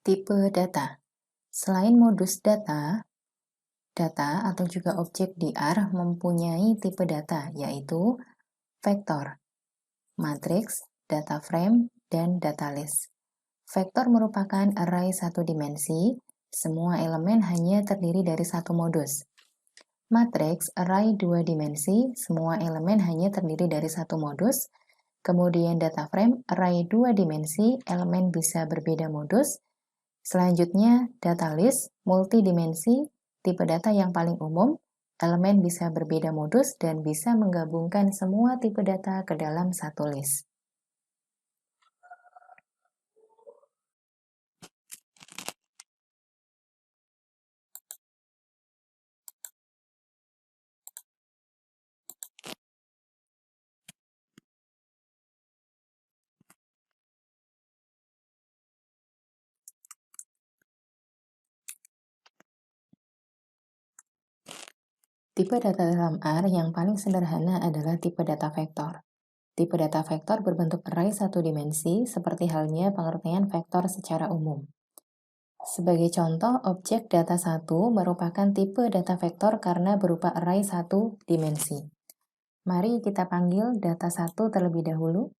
Tipe data. Selain modus data atau juga objek DR mempunyai tipe data, yaitu vektor, matriks, data frame, dan data list. Vektor merupakan array satu dimensi, semua elemen hanya terdiri dari satu modus. Matriks, array dua dimensi, semua elemen hanya terdiri dari satu modus. Kemudian data frame, array dua dimensi, elemen bisa berbeda modus. Selanjutnya, data list, multidimensi, tipe data yang paling umum, elemen bisa berbeda modus dan bisa menggabungkan semua tipe data ke dalam satu list. Tipe data dalam R yang paling sederhana adalah tipe data vektor. Tipe data vektor berbentuk array satu dimensi, seperti halnya pengertian vektor secara umum. Sebagai contoh, objek data 1 merupakan tipe data vektor karena berupa array satu dimensi. Mari kita panggil data 1 terlebih dahulu.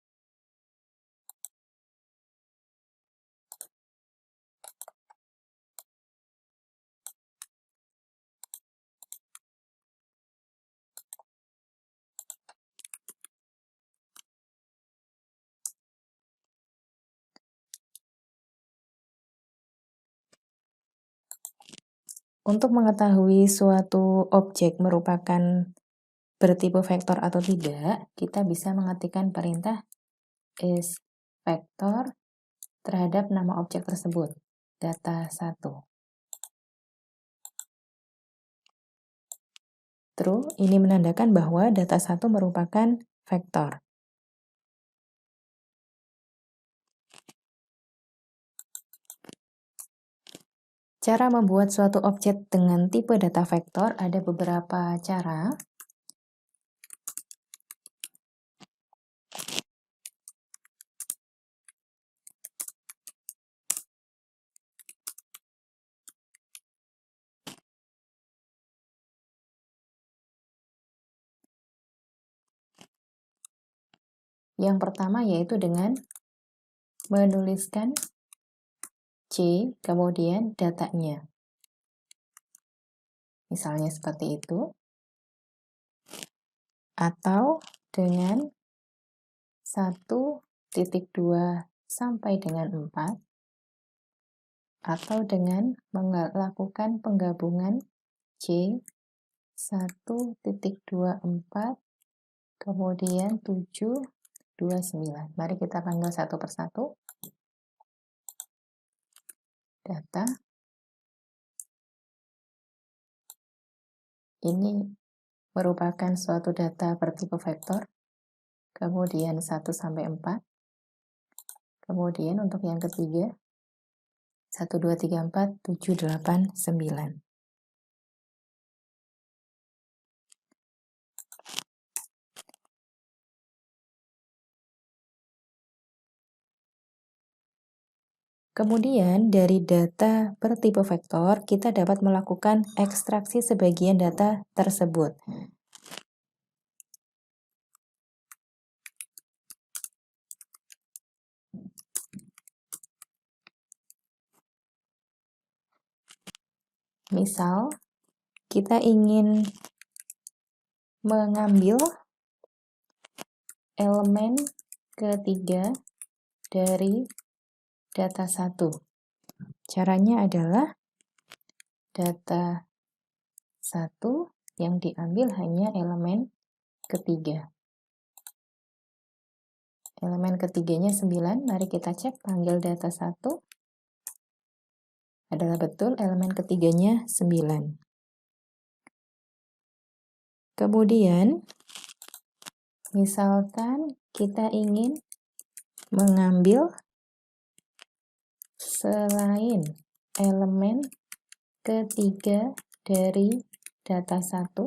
Untuk mengetahui suatu objek merupakan bertipe vektor atau tidak, kita bisa mengetikkan perintah isVector terhadap nama objek tersebut, data 1. True, ini menandakan bahwa data 1 merupakan vektor. Cara membuat suatu objek dengan tipe data vektor ada beberapa cara. Yang pertama yaitu dengan menuliskan C, kemudian datanya. Misalnya seperti itu. Atau dengan 1.2 sampai dengan 4. Atau dengan melakukan penggabungan C 1.24 kemudian 729. Mari kita panggil satu persatu. Data. Ini merupakan suatu data bertipe vektor. Kemudian 1 sampai 4. Kemudian untuk yang ketiga 1, 2, 3, 4, 7, 8, 9. Kemudian dari data bertipe vektor, kita dapat melakukan ekstraksi sebagian data tersebut. Misal, kita ingin mengambil elemen ketiga dari data 1. Caranya adalah data 1 yang diambil hanya elemen ketiga. Elemen ketiganya 9, mari kita cek panggil data 1. Adalah betul, elemen ketiganya 9. Kemudian, misalkan kita ingin mengambil selain elemen ketiga dari data 1,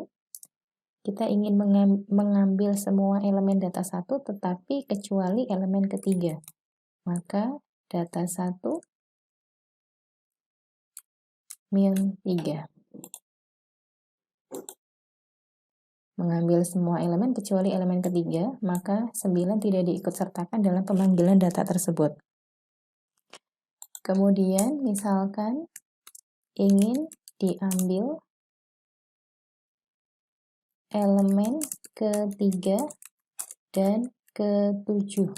kita ingin mengambil semua elemen data 1 tetapi kecuali elemen ketiga. Maka data 1 min 3. Mengambil semua elemen kecuali elemen ketiga, maka 9 tidak diikutsertakan dalam pemanggilan data tersebut. Kemudian misalkan ingin diambil elemen ketiga dan ke-7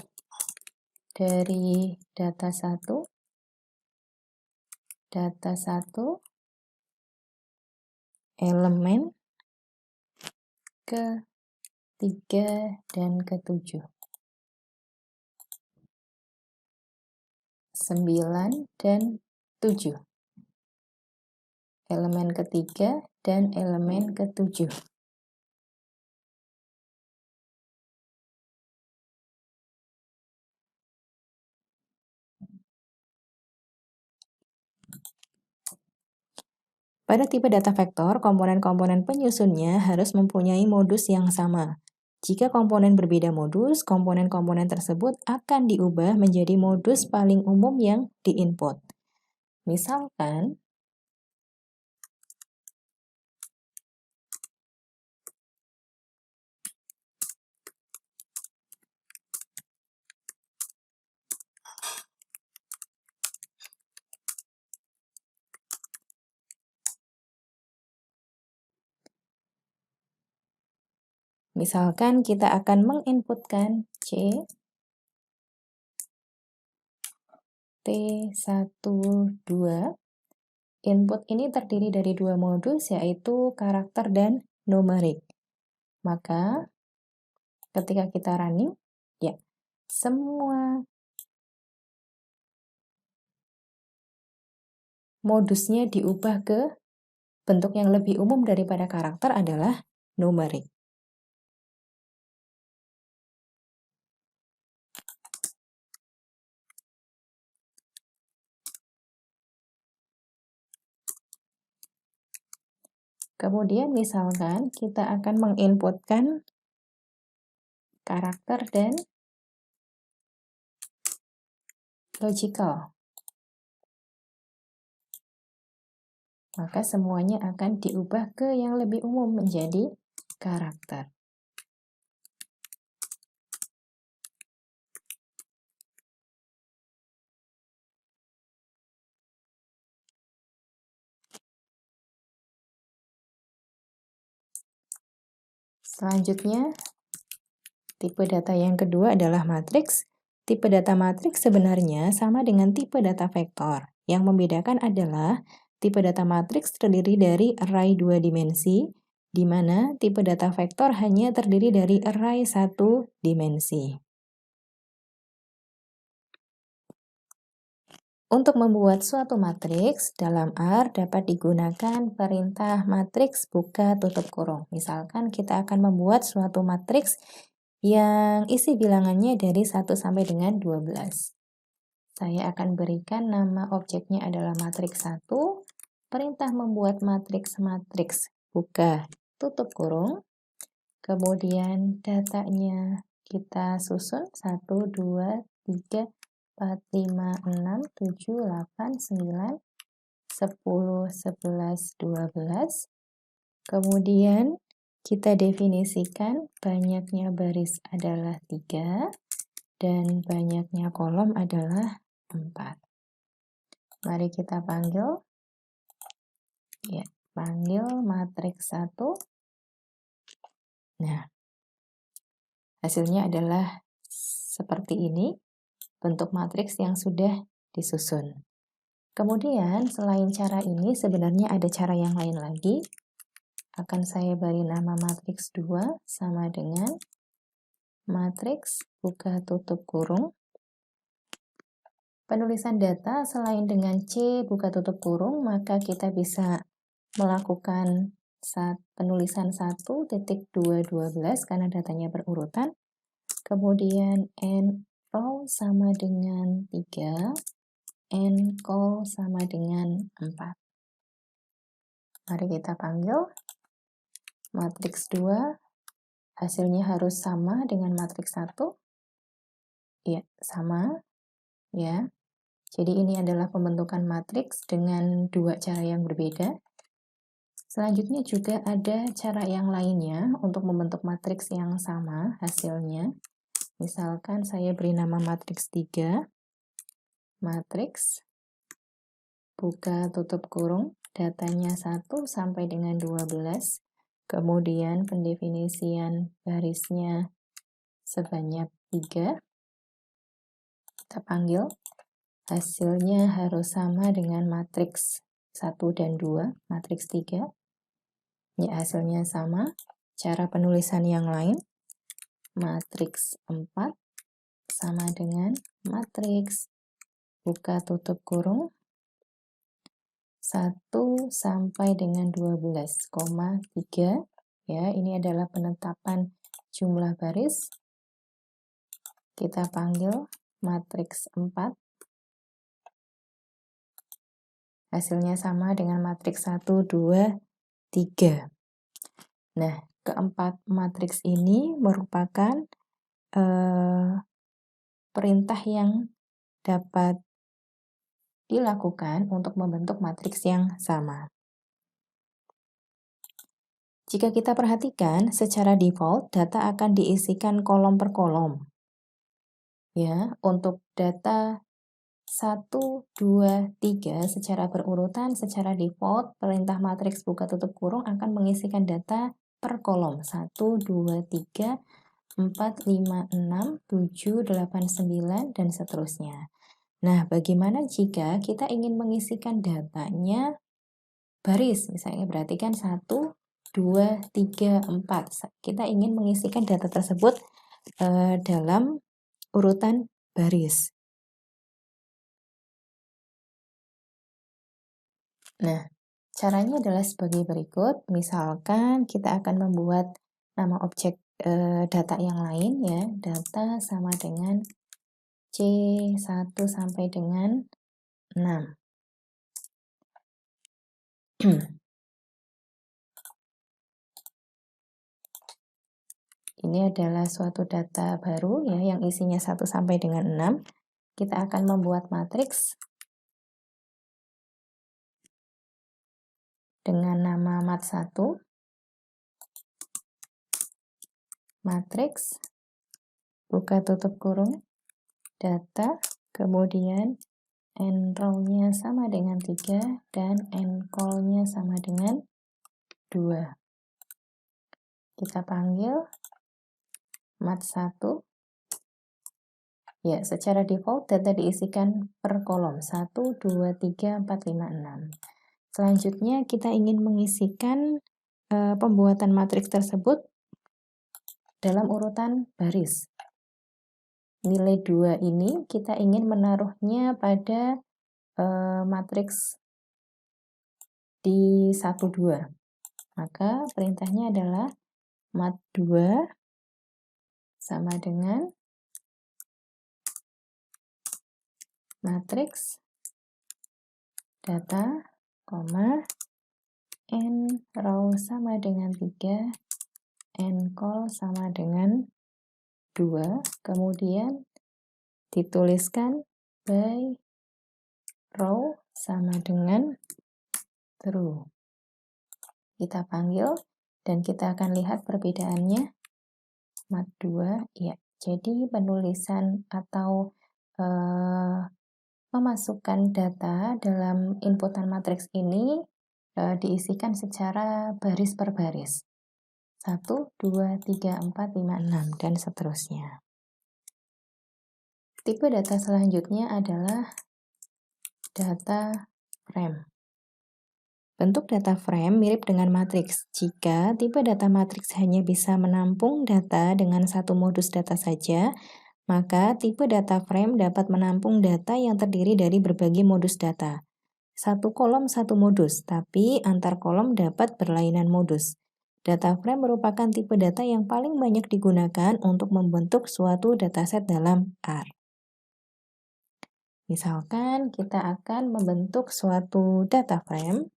dari data 1, elemen ke-3 dan ke-7. 9 dan 7. Elemen ketiga dan elemen ke-7. Pada tipe data vektor, komponen-komponen penyusunnya harus mempunyai modus yang sama. Jika komponen berbeda modus, komponen-komponen tersebut akan diubah menjadi modus paling umum yang diinput. Misalkan, kita akan menginputkan C, T12. Input ini terdiri dari dua modus, yaitu karakter dan numerik. Maka, ketika kita running, ya, semua modusnya diubah ke bentuk yang lebih umum daripada karakter adalah numerik. Kemudian misalkan kita akan menginputkan karakter dan logical. Maka semuanya akan diubah ke yang lebih umum menjadi karakter. Selanjutnya, tipe data yang kedua adalah matriks. Tipe data matriks sebenarnya sama dengan tipe data vektor. Yang membedakan adalah tipe data matriks terdiri dari array 2 dimensi, di mana tipe data vektor hanya terdiri dari array 1 dimensi. Untuk membuat suatu matriks, dalam R dapat digunakan perintah matriks buka tutup kurung. Misalkan kita akan membuat suatu matriks yang isi bilangannya dari 1 sampai dengan 12. Saya akan berikan nama objeknya adalah matriks 1. Perintah membuat matriks buka tutup kurung. Kemudian datanya kita susun 1, 2, 3, 4, 5, 6, 7, 8, 9, 10, 11, 12. Kemudian kita definisikan banyaknya baris adalah 3 dan banyaknya kolom adalah 4. Mari kita panggil. Ya, panggil matriks 1. Nah, hasilnya adalah seperti ini. Bentuk matriks yang sudah disusun. Kemudian, selain cara ini, sebenarnya ada cara yang lain lagi. Akan saya beri nama matriks 2 sama dengan matriks buka tutup kurung. Penulisan data selain dengan C buka tutup kurung, maka kita bisa melakukan penulisan 1.212 karena datanya berurutan. Kemudian N row sama dengan 3, N call sama dengan 4. Mari kita panggil. Matriks 2 hasilnya harus sama dengan matriks 1. Ya, sama. Ya. Jadi ini adalah pembentukan matriks dengan dua cara yang berbeda. Selanjutnya juga ada cara yang lainnya untuk membentuk matriks yang sama hasilnya. Misalkan saya beri nama matriks 3, matriks, buka tutup kurung, datanya 1 sampai dengan 12, kemudian pendefinisian barisnya sebanyak 3, kita panggil, hasilnya harus sama dengan matriks 1 dan 2, matriks 3. Ya, hasilnya sama. Cara penulisan yang lain, matriks 4 sama dengan matriks buka tutup kurung 1 sampai dengan 12,3. Ya, ini adalah penetapan jumlah baris. Kita panggil matriks 4. Hasilnya sama dengan matriks 1, 2, 3. Nah, keempat matriks ini merupakan perintah yang dapat dilakukan untuk membentuk matriks yang sama. Jika kita perhatikan, secara default data akan diisikan kolom per kolom. Ya, untuk data 1, 2, 3 secara berurutan, secara default, perintah matriks buka tutup kurung akan mengisikan data per kolom. 1, 2, 3, 4, 5, 6, 7, 8, 9, dan seterusnya. Nah, bagaimana jika kita ingin mengisikan datanya baris? Misalnya, berarti kan 1, 2, 3, 4. Kita ingin mengisikan data tersebut dalam urutan baris. Nah, caranya adalah sebagai berikut. Misalkan kita akan membuat nama objek data yang lain ya. Data sama dengan C1 sampai dengan 6. Ini adalah suatu data baru ya yang isinya 1 sampai dengan 6. Kita akan membuat matriks dengan nama mat1, matriks, buka tutup kurung, data, kemudian n row-nya sama dengan 3 dan n col-nya sama dengan 2. Kita panggil mat1. Ya, secara default data diisikan per kolom 1, 2, 3, 4, 5, 6. Selanjutnya kita ingin mengisikan pembuatan matriks tersebut dalam urutan baris. Nilai 2 ini kita ingin menaruhnya pada matriks di 1, 2. Maka perintahnya adalah mat2 sama dengan matriks data, n row sama dengan 3, n col sama dengan 2, kemudian dituliskan by row sama dengan true. Kita panggil dan kita akan lihat perbedaannya. Mat2, ya. Jadi penulisan atau memasukkan data dalam inputan matriks ini diisikan secara baris per baris. 1, 2, 3, 4, 5, 6, dan seterusnya. Tipe data selanjutnya adalah data frame. Bentuk data frame mirip dengan matriks. Jika tipe data matriks hanya bisa menampung data dengan satu modus data saja, maka tipe data frame dapat menampung data yang terdiri dari berbagai modus data. Satu kolom satu modus, tapi antar kolom dapat berlainan modus. Data frame merupakan tipe data yang paling banyak digunakan untuk membentuk suatu dataset dalam R. Misalkan kita akan membentuk suatu data frame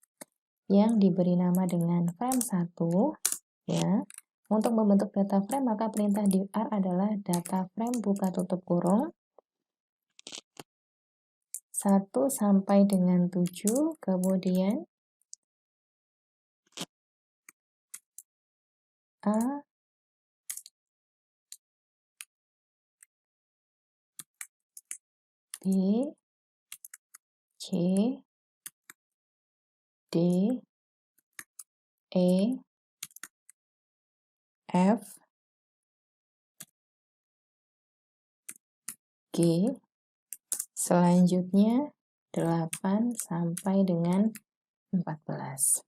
yang diberi nama dengan frame1, ya. Untuk membentuk data frame, maka perintah di R adalah data frame buka tutup kurung 1 sampai dengan 7, kemudian A, B, C, D, E, F, G, selanjutnya 8 sampai dengan 14.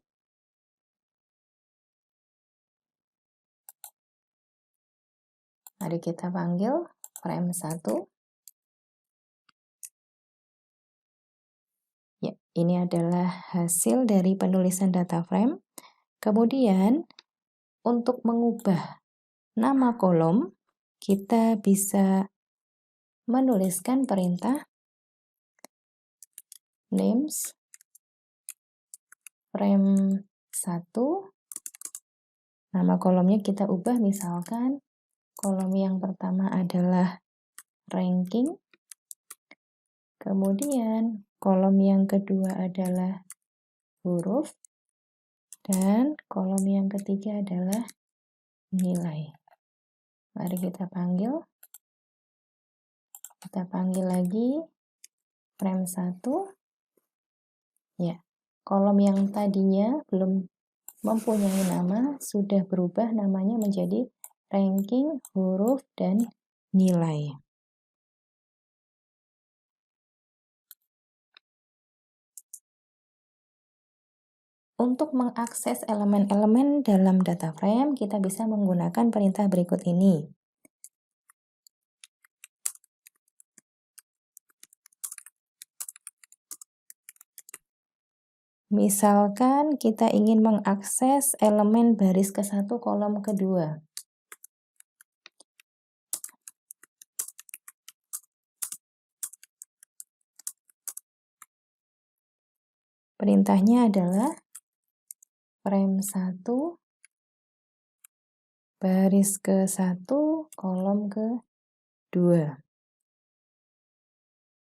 Mari kita panggil frame 1. Ya, ini adalah hasil dari penulisan data frame. Kemudian, untuk mengubah nama kolom, kita bisa menuliskan perintah names frame 1. Nama kolomnya kita ubah, misalkan kolom yang pertama adalah ranking, kemudian kolom yang kedua adalah huruf, dan kolom yang ketiga adalah nilai. Mari kita panggil. Kita panggil lagi frame 1. Ya, kolom yang tadinya belum mempunyai nama sudah berubah namanya menjadi ranking, huruf, dan nilai. Untuk mengakses elemen-elemen dalam data frame, kita bisa menggunakan perintah berikut ini. Misalkan kita ingin mengakses elemen baris ke-1 kolom kedua. Perintahnya adalah frame 1 baris ke-1 kolom ke-2.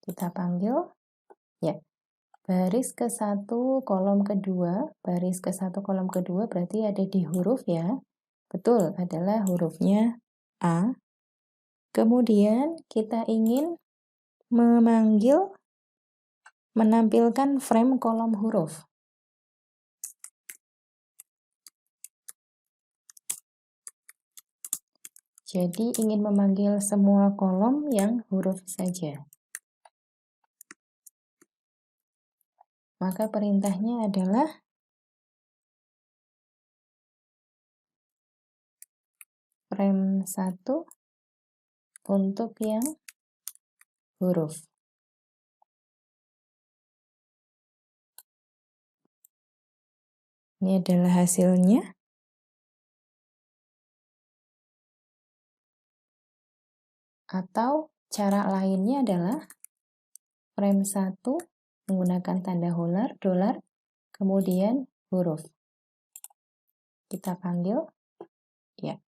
Kita panggil. Ya. Baris ke-1 kolom kedua, baris ke-1 kolom kedua berarti ada di huruf ya. Betul, adalah hurufnya A. Kemudian kita ingin menampilkan frame kolom huruf. Jadi ingin memanggil semua kolom yang huruf saja. Maka perintahnya adalah frame 1 untuk yang huruf. Ini adalah hasilnya. Atau cara lainnya adalah frame 1 menggunakan tanda dolar, kemudian huruf. Kita panggil. Ya.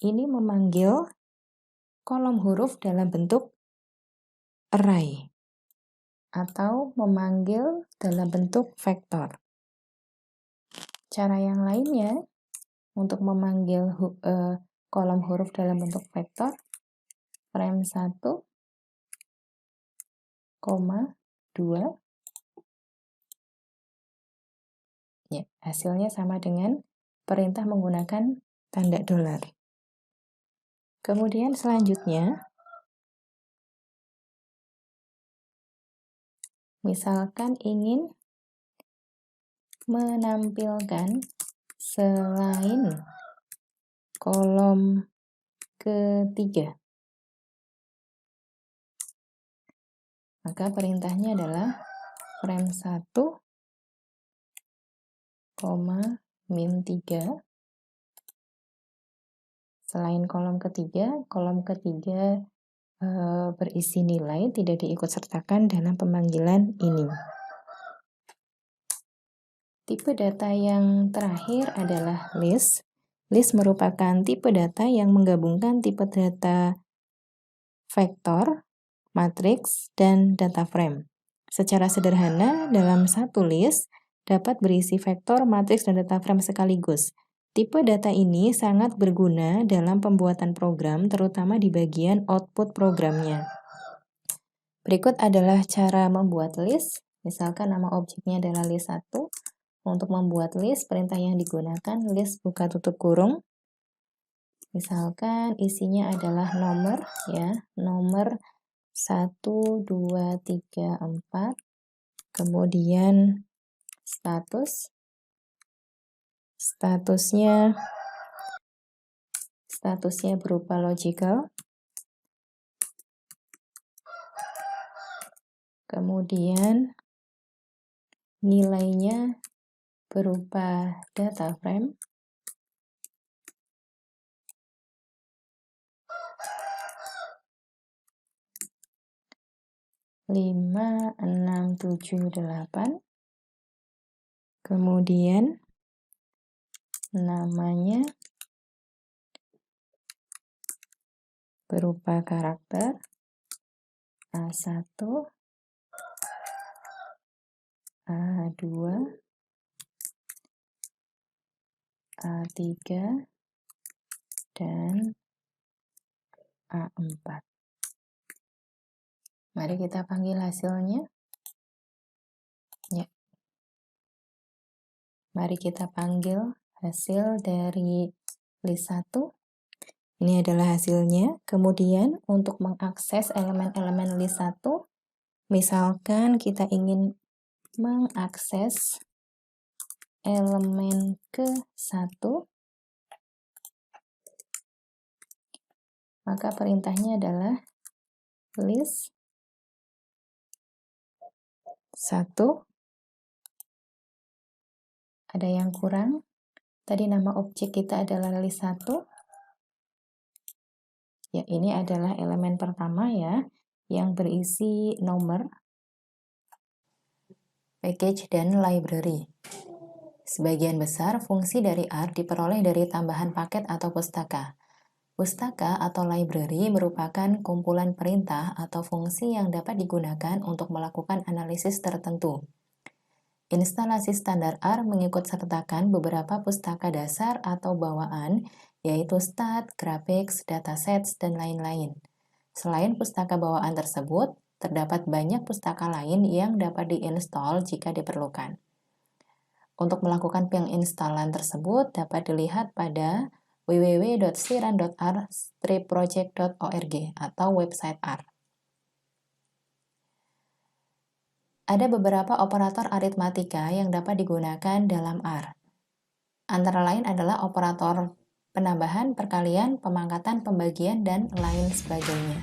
Ini memanggil kolom huruf dalam bentuk array atau memanggil dalam bentuk vektor. Cara yang lainnya untuk memanggil kolom huruf dalam bentuk vektor, frame 1, 2. Ya, hasilnya sama dengan perintah menggunakan tanda dolar. Kemudian selanjutnya, misalkan ingin menampilkan selain kolom ketiga, maka perintahnya adalah frame 1, min 3. Selain kolom ketiga berisi nilai tidak diikut sertakan dalam pemanggilan ini. Tipe data yang terakhir adalah list. List merupakan tipe data yang menggabungkan tipe data vektor, matriks, dan data frame. Secara sederhana, dalam satu list dapat berisi vektor, matriks, dan data frame sekaligus. Tipe data ini sangat berguna dalam pembuatan program, terutama di bagian output programnya. Berikut adalah cara membuat list. Misalkan nama objeknya adalah list 1. Untuk membuat list, perintah yang digunakan list buka tutup kurung. Misalkan isinya adalah nomor, ya, nomor 1, 2, 3, 4. Kemudian statusnya berupa logical. Kemudian nilainya berupa data frame. Lima, 6, 7, 8. Kemudian namanya berupa karakter A1, A2, A3, dan A4. Mari kita panggil hasilnya. Ya. Mari kita panggil hasil dari list 1. Ini adalah hasilnya. Kemudian untuk mengakses elemen-elemen list 1, misalkan kita ingin mengakses elemen ke-1, maka perintahnya adalah list 1. Ada yang kurang. Tadi nama objek kita adalah list 1. Ya, ini adalah elemen pertama ya, yang berisi nomor, package, dan library. Sebagian besar fungsi dari R diperoleh dari tambahan paket atau pustaka. Pustaka atau library merupakan kumpulan perintah atau fungsi yang dapat digunakan untuk melakukan analisis tertentu. Instalasi standar R mengikutsertakan beberapa pustaka dasar atau bawaan, yaitu stat, graphics, datasets, dan lain-lain. Selain pustaka bawaan tersebut, terdapat banyak pustaka lain yang dapat diinstal jika diperlukan. Untuk melakukan penginstalan tersebut dapat dilihat pada www.siran.r-project.org atau website R. Ada beberapa operator aritmatika yang dapat digunakan dalam R. Antara lain adalah operator penambahan, perkalian, pemangkatan, pembagian, dan lain sebagainya.